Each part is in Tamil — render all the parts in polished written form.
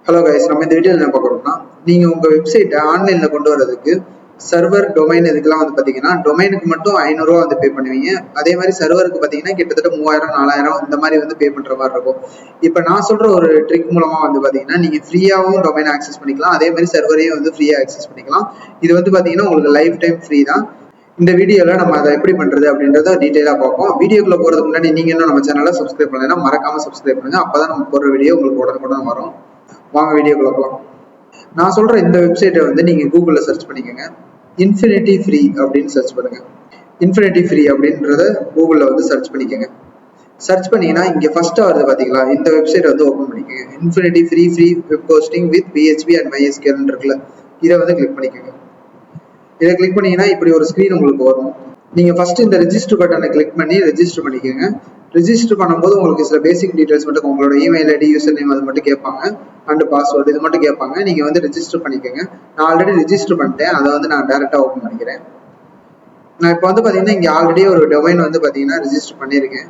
ஹலோ கைஸ், நம்ம இந்த வீடியோவில் என்ன பார்க்குறோம்னா, நீங்கள் உங்கள் வெப்சைட்டை ஆன்லைனில் கொண்டு வரதுக்கு சர்வர் டொமைன் இதுக்கெல்லாம் வந்து பார்த்தீங்கன்னா டொமைனுக்கு மட்டும் 500 வந்து பே பண்ணுவீங்க. அதே மாதிரி சர்வருக்கு பார்த்தீங்கன்னா கிட்டத்தட்ட 3000 4000 இந்த மாதிரி வந்து பே பண்ணுற மாதிரி இருக்கும். இப்போ நான் சொல்கிற ஒரு ட்ரிக் மூலமாக வந்து பார்த்தீங்கன்னா நீங்கள் ஃப்ரீயாகவும் டொமைன் ஆக்சஸ் பண்ணிக்கலாம், அதே மாதிரி சர்வரையும் வந்து ஃப்ரீயாக ஆக்சஸ் பண்ணிக்கலாம். இது வந்து பார்த்தீங்கன்னா உங்களுக்கு லைஃப் டைம் ஃப்ரீ தான். இந்த வீடியோவில் நம்ம அதை எப்படி பண்ணுறது அப்படின்றத டீட்டெயிலாக பார்ப்போம். வீடியோக்குள்ளே போகிறதுக்கு முன்னாடி நீங்கள் இன்னும் நம்ம சேனலை சப்ஸ்கிரைப் பண்ணலைன்னா மறக்காமல் சப்ஸ்கிரைப் பண்ணுங்கள். அப்போ தான் நம்ம போடுற வீடியோ உங்களுக்கு உடனுக்குடன் வரும். வாங்க வீடியோக்குள்ள போகலாம். நான் சொல்ற இந்த வெப்சைட்டை வந்து நீங்க கூகுள்ல சர்ச் பண்ணிக்கோங்க. இன்ஃபினிட்டி ஃப்ரீ அப்படின்னு சர்ச் பண்ணுங்க. இன்ஃபினிட்டி ஃப்ரீ அப்படின்றத கூகுள்ல வந்து சர்ச் பண்ணிக்கோங்க. சர்ச் பண்ணீங்கன்னா இங்க ஃபர்ஸ்ட் வருது பாத்தீங்களா, இந்த வெப்சைட் வந்து ஓப்பன் பண்ணிக்கோங்க. Infinity free web hosting with PHP and MySQL இருக்குல்ல, இதை வந்து கிளிக் பண்ணிக்கோங்க. இதை கிளிக் பண்ணீங்கன்னா இப்படி ஒரு ஸ்கிரீன் உங்களுக்கு வரும். நீங்க ஃபர்ஸ்ட் இந்த ரெஜிஸ்டர் பட்டனை கிளிக் பண்ணி ரெஜிஸ்டர் பண்ணிக்கோங்க. ரெஜிஸ்டர் பண்ணும்போது உங்களுக்கு சில பேசிக் டீடைல்ஸ் மட்டும், உங்களோட இமெயில் ஐடி, யூசர் நேம் அது மட்டும் கேட்பாங்க, அண்ட் பாஸ்வேர்டு இது மட்டும் கேட்பாங்க. நீங்க வந்து ரெஜிஸ்டர் பண்ணிக்கோங்க. நான் ஆல்ரெடி ரெஜிஸ்டர் பண்ணிட்டேன், அதை வந்து நான் டேரக்டா ஓப்பன் பண்ணிக்கிறேன். நான் இப்போ வந்து பாத்தீங்கன்னா இங்க ஆல்ரெடி ஒரு டொமைன் வந்து பாத்தீங்கன்னா ரெஜிஸ்டர் பண்ணியிருக்கேன்.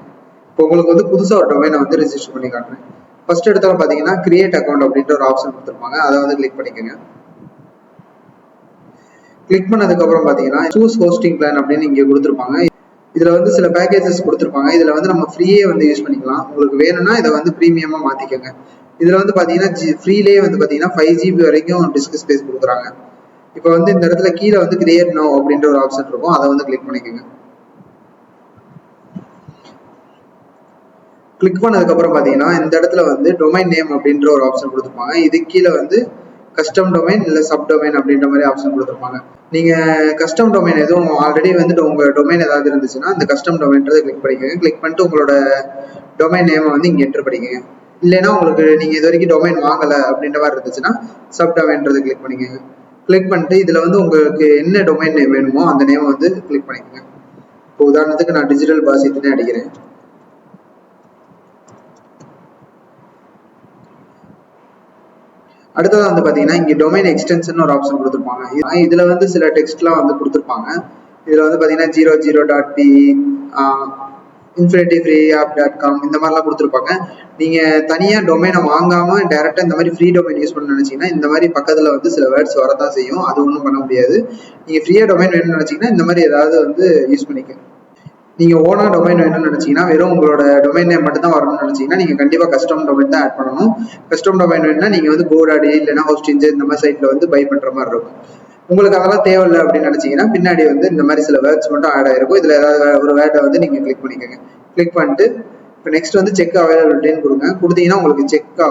இப்போ உங்களுக்கு வந்து புதுசா ஒரு டொமைனை வந்து ரெஜிஸ்டர் பண்ணி காட்டுறேன். ஃபர்ஸ்ட் இடத்துல பாத்தீங்கன்னா கிரியேட் அக்கௌண்ட் அப்படின்ற ஒரு ஆப்ஷன் கொடுத்துருப்பாங்க, அதை வந்து கிளிக் பண்ணிக்கோங்க. கிளிக் பண்ணதுக்கு அப்புறம் பாத்தீங்கன்னா சூஸ் ஹோஸ்டிங் பிளான் அப்படின்னு இங்க கொடுத்துருப்பாங்க. இதுல வந்து சில பேக்கேஜஸ் கொடுத்துருப்பாங்க. இதுல வந்து நம்ம ஃப்ரீயே வந்து யூஸ் பண்ணிக்கலாம். உங்களுக்கு வேணும்னா இதை வந்து ப்ரீமியமா மாத்திக்கோங்க. இதுல வந்து பாத்தீங்கன்னா ஃப்ரீலேயே வந்து பாத்தீங்கன்னா 5 GB வரைக்கும் டிஸ்க் ஸ்பேஸ் கொடுக்குறாங்க. இப்போ வந்து இந்த இடத்துல கீழே வந்து கிரியேட் நோ அப்படின்ற ஒரு ஆப்ஷன் இருக்கும், அதை வந்து கிளிக் பண்ணிக்கோங்க. கிளிக் பண்ணதுக்கு அப்புறம் பாத்தீங்கன்னா இந்த இடத்துல வந்து டொமைன் நேம் அப்படின்ற ஒரு ஆப்ஷன் கொடுத்துருப்பாங்க. இது கீழே வந்து கஸ்டம் டொமைன் இல்ல சப் டொமைன் அப்படின்ற மாதிரி ஆப்ஷன் கொடுத்துருப்பாங்க. நீங்க கஸ்டம் டொமைன் எதுவும் ஆல்ரெடி வந்துட்டு உங்க டொமைன் ஏதாவது இருந்துச்சுன்னா அந்த கஸ்டம் டொமைன்றதை கிளிக் பண்ணிக்கோங்க. கிளிக் பண்ணிட்டு உங்களோட டொமைன் நேமை வந்து இங்க என்டர் பண்ணிக்கோங்க. இல்லைன்னா உங்களுக்கு நீங்க இது வரைக்கும் டொமைன் வாங்கல அப்படின்ற மாதிரி இருந்துச்சுன்னா சப் டொமைன்றதை கிளிக் பண்ணிக்கோங்க. கிளிக் பண்ணிட்டு இதுல வந்து உங்களுக்கு என்ன டொமைன் நேம் வேணுமோ அந்த நேமை வந்து கிளிக் பண்ணிக்கோங்க. இப்போ உதாரணத்துக்கு நான் டிஜிட்டல் பாசித்னே அடிக்கிறேன். அடுத்ததான் வந்து பாத்தீங்கன்னா இங்க டொமைன் எக்ஸ்டென்ஷன் ஒரு ஆப்ஷன் கொடுத்துருப்பாங்க. இதுல வந்து சில டெக்ஸ்ட்லாம் வந்து கொடுத்துருப்பாங்க. இதுல வந்து பாத்தீங்கன்னா 00.p infinity free app.com இந்த மாதிரிலாம் கொடுத்துருப்பாங்க. நீங்க தனியா டொமைனை வாங்காம டைரக்டா இந்த மாதிரி ஃப்ரீ டொமைன் யூஸ் பண்ண நினைச்சீங்கன்னா இந்த மாதிரி பக்கத்துல வந்து சில வேர்ட்ஸ் வரதான் செய்யும், அது ஒன்றும் பண்ண முடியாது. நீங்க ஃப்ரீயா டொமைன் வேணும்னு நினைச்சீங்கன்னா இந்த மாதிரி ஏதாவது வந்து யூஸ் பண்ணிக்க. நீங்க ஓனா டொமைன் வேணும்னு நினைச்சீங்கன்னா வெறும் உங்களோட டொமைன் நேம் மட்டும் தான் வரணும்னு நினைச்சீங்கன்னா நீங்க கண்டிப்பா கஸ்டம் டொமைன் தான் ஆட் பண்ணணும். கஸ்டம் டொமைன் வேணும்னா நீங்க வந்து GoDaddy இல்லைன்னா ஹோஸ்டிங்ஸ் இந்த மாதிரி சைட்ல வந்து பை பண்ற மாதிரி இருக்கும். உங்களுக்கு அதெல்லாம் தேவையில்லை அப்படின்னு நினைச்சீங்கன்னா பின்னாடி வந்து இந்த மாதிரி சில வேர்ட்ஸ் மட்டும் ஆட் ஆயிருக்கும். இதுல ஏதாவது ஒரு வேர்டை வந்து நீங்க கிளிக் பண்ணிக்கோங்க. கிளிக் பண்ணிட்டு இப்போ நெக்ஸ்ட் வந்து செக் அவைலபிலிட்டின்னு கொடுங்க. கொடுத்தீங்கன்னா உங்களுக்கு செக்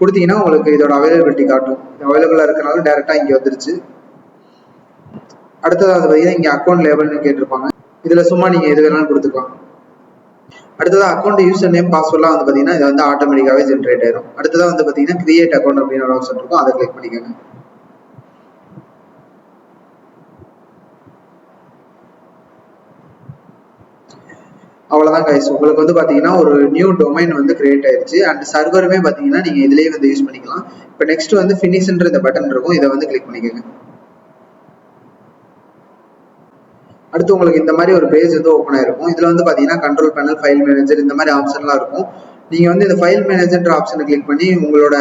கொடுத்தீங்கன்னா உங்களுக்கு இதோட அவைலபிலிட்டி காட்டும். அவைலபிளா இருக்கனால டைரக்டா இங்க வந்துருச்சு. அடுத்ததாவது பார்த்தீங்கன்னா இங்க அக்கௌண்ட் லேபிள்னு கேட்டிருப்பாங்க. இதுல சும்மா நீங்க எது வேணாலும் கொடுத்துக்கலாம். அடுத்ததா அக்கௌண்ட் யூசர் நேம் பாஸ்வேர்ட்லாம் வந்து பாத்தீங்கன்னா இது வந்து ஆட்டோமேட்டிக்காவே ஜென்ரேட் ஆயிடும். அடுத்ததா வந்து பாத்தீங்கன்னா கிரியேட் அக்கௌண்ட் அப்படின்னு ஒரு ஆப்ஷன் இருக்கும், அதை கிளிக் பண்ணிக்கோங்க. அவ்வளவுதான் கைஸ், உங்களுக்கு வந்து பாத்தீங்கன்னா ஒரு நியூ டொமைன் வந்து கிரியேட் ஆயிருச்சு. அண்ட் சர்வருமே பாத்தீங்கன்னா நீங்க இதுலயே வந்து யூஸ் பண்ணிக்கலாம். இப்போ நெக்ஸ்ட் வந்து ஃபினிஷ்ன்ற இந்த பட்டன் இருக்கும், இதை வந்து கிளிக் பண்ணிக்கோங்க. அடுத்து உங்களுக்கு இந்த மாதிரி ஒரு பேஜ் வந்து ஓப்பன் ஆயிருக்கும். இதுல வந்து பாத்தீங்கன்னா கண்ட்ரோல் பேனல், ஃபைல் மேனேஜர் இந்த மாதிரி ஆப்ஷன்லாம் இருக்கும். நீங்க வந்து இந்த ஃபைல் மேனேஜர் ஆப்ஷனை கிளிக் பண்ணி உங்களோட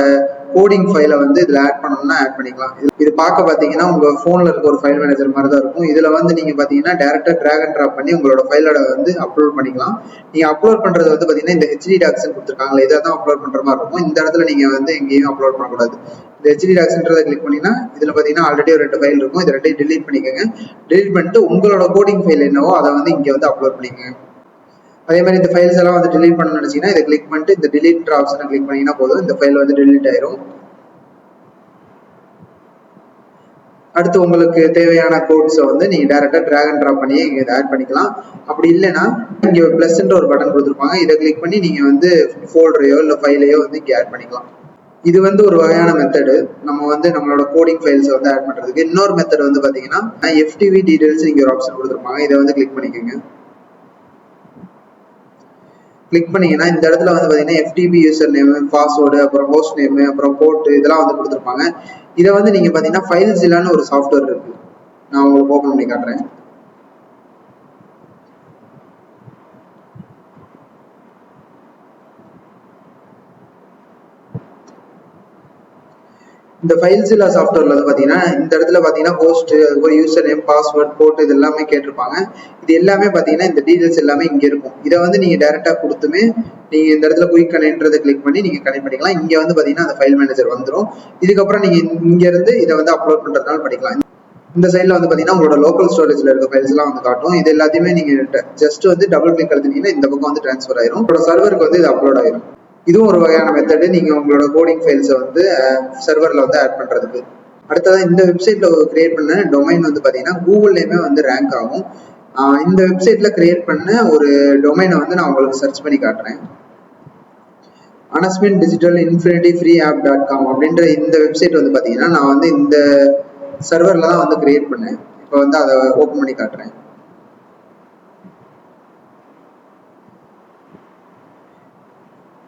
கோடிங் ஃபைலை வந்து இதுல ஆட் பண்ணணும்னா ஆட் பண்ணிக்கலாம். இது பார்க்க பாத்தீங்கன்னா உங்க போன்ல இருக்க ஒரு ஃபைல் மேனேஜர் மாதிரி தான் இருக்கும். இதுல வந்து நீங்க பாத்தீங்கன்னா டேரக்டா டிராக் அண்ட் டிராப் பண்ணி உங்களோட ஃபைலோட வந்து அப்லோட் பண்ணிக்கலாம். நீங்க அப்லோட் பண்றது வந்து பாத்தீங்கன்னா இந்த HD டாக்ஸ் கொடுத்துருக்காங்களா, இதை தான் அப்லோட் பண்ற மாதிரி இருக்கும். இந்த இடத்துல நீங்க வந்து எங்கேயும் அப்லோட் பண்ணக்கூடாது. இந்த HD டாக்ஸ்ன்றதை கிளிக் பண்ணினா இதுல பாத்தீங்கன்னா ஆல்ரெடி ஒரு 2 ஃபைல் இருக்கும், இது 2 delete பண்ணிக்கோங்க. delete பண்ணிட்டு உங்களோட கோடிங் ஃபைல் என்னவோ அதை வந்து இங்க வந்து அப்லோட் பண்ணிக்கோங்க. அதே மாதிரி இந்த ஃபைல்ஸ் எல்லாம் வந்து delete பண்ண நினைச்சீங்கன்னா இதை கிளிக் பண்ணிட்டு இந்த delete ஆப்ஷனை கிளிக் பண்ணீங்கன்னா போதும், இந்த ஃபைல் வந்து delete ஆயிரும். அடுத்து உங்களுக்கு தேவையான கோட்ஸை வந்து நீங்க டைரக்டா டிராக் அண்ட் டிராப் பண்ணி இங்க ஆட் பண்ணிக்கலாம். அப்படி இல்லைன்னா இங்க பிளஸ்ன்ற ஒரு பட்டன் கொடுத்துருப்பாங்க, இதை கிளிக் பண்ணி நீங்க வந்து ஃபோல்டரையோ இல்ல ஃபைலையோ வந்து இங்க ஆட் பண்ணிக்கலாம். இது வந்து ஒரு வகையான மெத்தடு நம்ம வந்து நம்மளோட கோடிங் ஃபைல்ஸ் வந்து ஆட் பண்றதுக்கு. இன்னொரு மெத்தட் வந்து பாத்தீங்கன்னா FTP டீடைல்ஸ் இங்க ஒரு ஆப்ஷன் கொடுத்துருப்பாங்க, இதை வந்து கிளிக் பண்ணிக்கோங்க. கிளிக் பண்ணீங்கன்னா இந்த இடத்துல வந்து பாத்தீங்கன்னா FTP யூசர் நேம், பாஸ்வேர்டு, அப்புறம் ஹோஸ்ட் நேம், அப்புறம் போர்ட் இதெல்லாம் வந்து கொடுத்துருப்பாங்க. இதை வந்து நீங்க பாத்தீங்கன்னா ஃபைல்ஸிலான்னு ஒரு சாஃப்ட்வேர் இருக்கு, நான் உங்களுக்கு ஓபன் பண்ணி காட்டுறேன். இந்த ஃபைல்ஸில்லா சாஃப்ட்வேர்ல வந்து பார்த்தீங்கன்னா இந்த இடத்துல பார்த்தீங்கன்னா ஹோஸ்ட், அதுக்கப்புறம் யூசர் நேம், பாஸ்வேர்ட், போர்ட் இது எல்லாமே கேட்டிருப்பாங்க. இது எல்லாமே பார்த்தீங்கன்னா இந்த டீடைல்ஸ் எல்லாமே இங்கே இருக்கும். இதை வந்து நீங்கள் டேரெக்டாக கொடுத்துமே நீங்கள் இந்த இடத்துல குயிக் கனெக்ட்ன்றதை கிளிக் பண்ணி நீங்கள் கனெக்ட் பண்ணிக்கலாம். இங்கே வந்து பார்த்தீங்கன்னா அந்த ஃபைல் மேனேஜர் வந்துடும். இதுக்கப்புறம் நீங்கள் இங்கேருந்து இதை வந்து அப்லோட் பண்ணுறதுனால பண்ணிக்கலாம். இந்த சைடில் வந்து பார்த்தீங்கன்னா உங்களோட லோக்கல் ஸ்டோரேஜில் இருக்க ஃபைல்ஸ்லாம் வந்து காட்டும். இது எல்லாத்தையுமே நீங்கள் ஜஸ்ட் வந்து டபுள் கிளிக் அழுத்தினீங்கன்னா இந்த பக்கம் வந்து ட்ரான்ஸ்ஃபர் ஆயிரும். உங்களோட சர்வருக்கு வந்து இது அப்லோட் ஆயிரும். இதுவும் ஒரு வகையான மெத்தடு நீங்கள் உங்களோட கோடிங் ஃபைல்ஸை வந்து சர்வரில் வந்து ஆட் பண்ணுறதுக்கு. அடுத்ததான் இந்த வெப்சைட்டில் கிரியேட் பண்ண டொமைன் வந்து பார்த்தீங்கன்னா கூகுள்லேயுமே வந்து ரேங்க் ஆகும். இந்த வெப்சைட்டில் கிரியேட் பண்ண ஒரு டொமைனை வந்து நான் உங்களுக்கு சர்ச் பண்ணி காட்டுறேன். Anasmin Digital Infinity Free App.com அப்படின்ற இந்த வெப்சைட் வந்து பார்த்தீங்கன்னா நான் வந்து இந்த சர்வரில் தான் வந்து கிரியேட் பண்ணேன். இப்போ வந்து அதை ஓப்பன் பண்ணி காட்டுறேன்.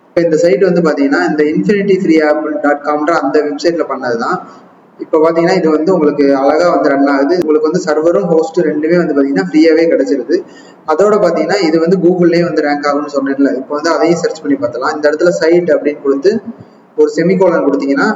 இப்போ இந்த சைட் வந்து பார்த்தீங்கன்னா இந்த இன்ஃபினிட்டி ஃப்ரீ ஆப்.காம்ன்ற அந்த வெப்சைட்டில் பண்ணது தான். இப்போ பார்த்தீங்கன்னா இது வந்து உங்களுக்கு அழகாக வந்து ரன் ஆகுது. உங்களுக்கு வந்து சர்வரும் ஹோஸ்ட் ரெண்டுமே வந்து பார்த்தீங்கன்னா ஃப்ரீயாகவே கிடைச்சிருது. அதோட பார்த்தீங்கன்னா இது வந்து கூகுள்லேயே வந்து ரேங்க் ஆகும்னு சொன்னேன்ல, இப்போ வந்து அதையும் சர்ச் பண்ணி பார்த்தலாம். இந்த இடத்துல சைட் அப்படின்னு கொடுத்து ஒரு செமிகோலன் கொடுத்தீங்கன்னா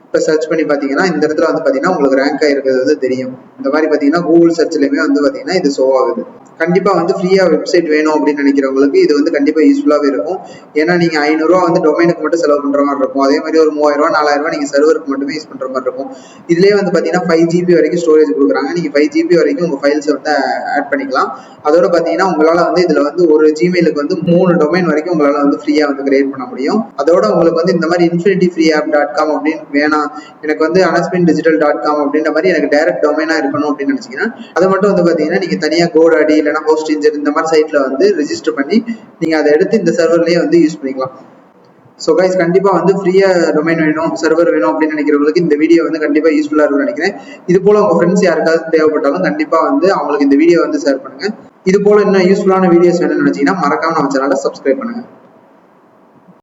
இப்போ சர்ச் பண்ணி பார்த்தீங்கன்னா இந்த இடத்துல வந்து பார்த்தீங்கன்னா உங்களுக்கு ரேங்க் ஆகிருக்கிறது வந்து தெரியும். இந்த மாதிரி பார்த்தீங்கன்னா கூகுள் சர்ச்லையுமே வந்து பார்த்தீங்கன்னா இது ஷோ ஆகுது. கண்டிப்பாக வந்து ஃப்ரீயாக வெப்சைட் வேணும் அப்படின்னு நினைக்கிறவங்களுக்கு இது வந்து கண்டிப்பாக யூஸ்ஃபுல்லாகவே இருக்கும். ஏன்னா நீங்கள் 500 ரூபா வந்து டொமைனுக்கு மட்டும் செலவு பண்ணுற மாதிரி இருக்கும். அதே மாதிரி ஒரு 3000 ரூபா 4000 ரூபா நீங்கள் சர்வருக்கு மட்டுமே யூஸ் பண்ணுற மாதிரி இருக்கும். இதுலேயே வந்து பார்த்தீங்கன்னா 5 GB வரைக்கும் ஸ்டோரேஜ் கொடுக்குறாங்க. நீங்கள் 5 GB வரைக்கும் உங்கள் ஃபைல்ஸை வந்து ஆட் பண்ணிக்கலாம். அதோட பார்த்தீங்கன்னா உங்களால் வந்து இதில் வந்து ஒரு ஜிமெயிலுக்கு வந்து 3 டொமைன் வரைக்கும் உங்களால் வந்து ஃப்ரீயாக வந்து கிரியேட் பண்ண முடியும். அதோட உங்களுக்கு வந்து இந்த மாதிரி இன்ஃபினிட்டி ஃப்ரீ ஆப்.காம் அப்படின்னு வேணாம், எனக்கு வந்து anasmindigital.com அப்படின்ற மாதிரி எனக்கு டைரக்ட் டொமைனாக இருக்கணும் அப்படின்னு நினச்சிங்கன்னா அது மட்டும் வந்து பார்த்தீங்கன்னா நீங்கள் தனியாக கோடாடி இல்லைனா ஹோஸ்ட் இன்ஜின் இந்த மாதிரி சைட்ல வந்து ரெஜிஸ்டர் பண்ணி நீங்கள் அதை எடுத்து இந்த சர்வர்லேயே வந்து யூஸ் பண்ணிக்கலாம். ஸோ கைஸ் கண்டிப்பாக வந்து ஃப்ரீயாக டொமைன் வேணும், சர்வர் வேணும் அப்படின்னு நினைக்கிறவங்களுக்கு இந்த வீடியோ வந்து கண்டிப்பாக யூஸ்ஃபுல்லாக இருக்கும்னு நினைக்கிறேன். இது போல உங்கள் ஃப்ரெண்ட்ஸ் யாருக்காவது தேவைப்பட்டாலும் கண்டிப்பாக வந்து அவங்களுக்கு இந்த வீடியோ வந்து ஷேர் பண்ணுங்க. இது போல இன்னும் யூஸ்ஃபுல்லான வீடியோஸ் வேணும்னு நினைச்சீங்கன்னா மறக்காம நம்ம சேனலை சப்ஸ்கிரைப் பண்ணுங்க.